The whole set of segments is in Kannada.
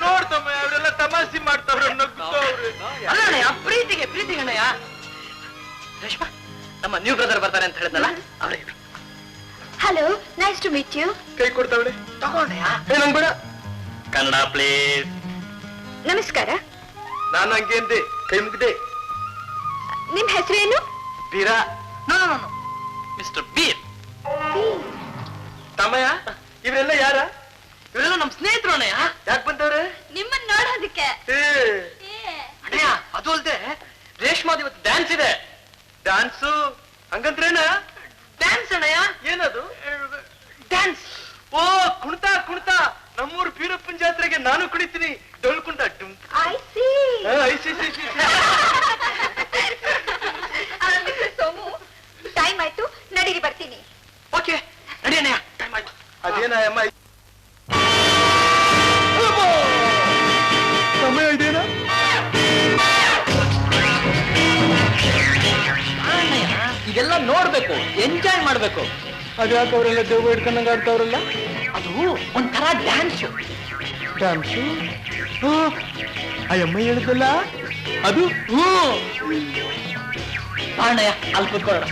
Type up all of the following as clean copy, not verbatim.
ನೋಡ್ತಮ್ಮ ಅವರೆಲ್ಲ ತಮಾಷೆ ಮಾಡ್ತಾವ್ರೆ ಅಣ್ಣಯ್ಯ ಪ್ರೀತಿಗೆ ಅಣ್ಣಯ್ಯ. ರೇಷ್ಮಾ ನಮ್ಮ ನ್ಯೂ ಬ್ರದರ್ ಬರ್ತಾರೆ ಅಂತ ಹೇಳಿದ್ನಲ್ಲ ಅವರೇ. Hello, nice to meet you. ಕೈ ಕೊಡ್ತಾವಳೆ ತಗೊಂಡಯ್ಯ. ನಂಗ್ ಬೇಡ. ಕನ್ನಡ ಪ್ಲೀಸ್. ನಮಸ್ಕಾರ. ನಾನು ಹಂಗೆ ಅಂದೆ, ಕೈ ಮುಗ್ದೆ. ನಿಮ್ ಹೆಸರೇನು? ಬೀರಾ. Mister beer. ತಮ್ಮಯ್ಯ ಇವರೆಲ್ಲ ಯಾರ? ಇವರೆಲ್ಲ ನಮ್ ಸ್ನೇಹಿತರು ಅಣ್ಣಯ್ಯ. ಯಾಕೆ ಬಂದವ್ರೆ? ನಿಮ್ಮನ್ನ ನೋಡೋದಕ್ಕೆ. ಅಣ್ಣಯ್ಯ ಅದು ಅಲ್ದೆ ರೇಷ್ಮಾದ್ ಇವತ್ತು ಡ್ಯಾನ್ಸ್ ಇದೆ. ಡ್ಯಾನ್ಸು ಹಂಗಂದ್ರೇನ? ಡ್ಯಾನ್ಸ್ ಅಣ್ಣಯ್ಯ. ಏನದು? ಡ್ಯಾನ್ಸ್. ಓ ಕುಣಿತಾ ಕುಣಿತಾ. ನಮ್ಮೂರು ಬೀರಪ್ಪನ ಜಾತ್ರೆಗೆ ನಾನು ಕುಣಿತೀನಿ. ಡೊಳ್ ಕುಣಿತ. I C. ಸೋಮು, ಟೈಮ್ ಆಯ್ತು, ನಡೀರಿ ಬರ್ತೀನಿ. ಓಕೆ ನಡಿ ಅಣ್ಣಯ್ಯ, ಟೈಮ್ ಆಯ್ತು. ಅದೇನ ಅಮ್ಮ ಸಮಯ ಇದೇನಾ? ಇದೆಲ್ಲ ನೋಡ್ಬೇಕು, ಎಂಜಾಯ್ ಮಾಡ್ಬೇಕು. ಅದ್ಯಾಕೆ ಅವರೆಲ್ಲ ದೇವ ಇಟ್ಕೊಂಡಂಗ ಆಡ್ತಾವ್ರಲ್ಲ? ಅದು ಒಂಥರ ಡ್ಯಾನ್ಸ್. ಡ್ಯಾನ್ಸು? ಅಯ್ಯಮ್ಮ ಹೇಳಿದಲ್ಲ ಅದು. ಅಣ್ಣಯ್ಯ ಅಲ್ಲಿ ಕೂತ್ಕೊಳ್ಳೋಣ.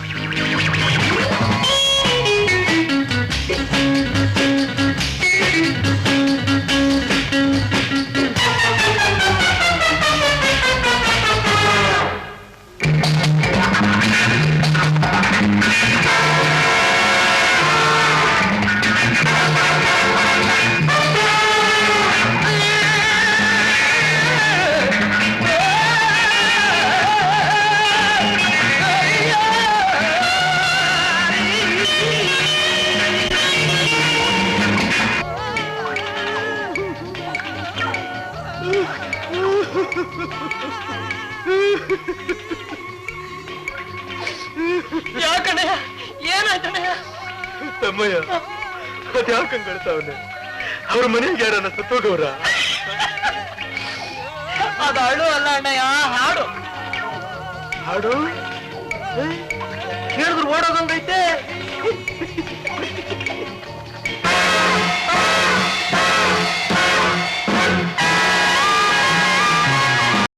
ಯಾಕಣ್ಣಯ್ಯ, ಏನಾಯ್ತಣ್ಣಯ್ಯ? ತಮ್ಮಯ್ಯ ಅದ್ಯಾಕಂಗ್ ಕಳ್ತಾವನೆ? ಅವ್ರ ಮನೆಗೆ ಯಾರನ್ನ ಸತ್ತೋಗವ್ರ? ಅದು ಅಳು ಅಲ್ಲ ಅಣ್ಣಯ್ಯ, ಹಾಡು. ಹಾಡು ಹೇಳಿದ್ರು ಓಡೋದಂಗೈತೆ.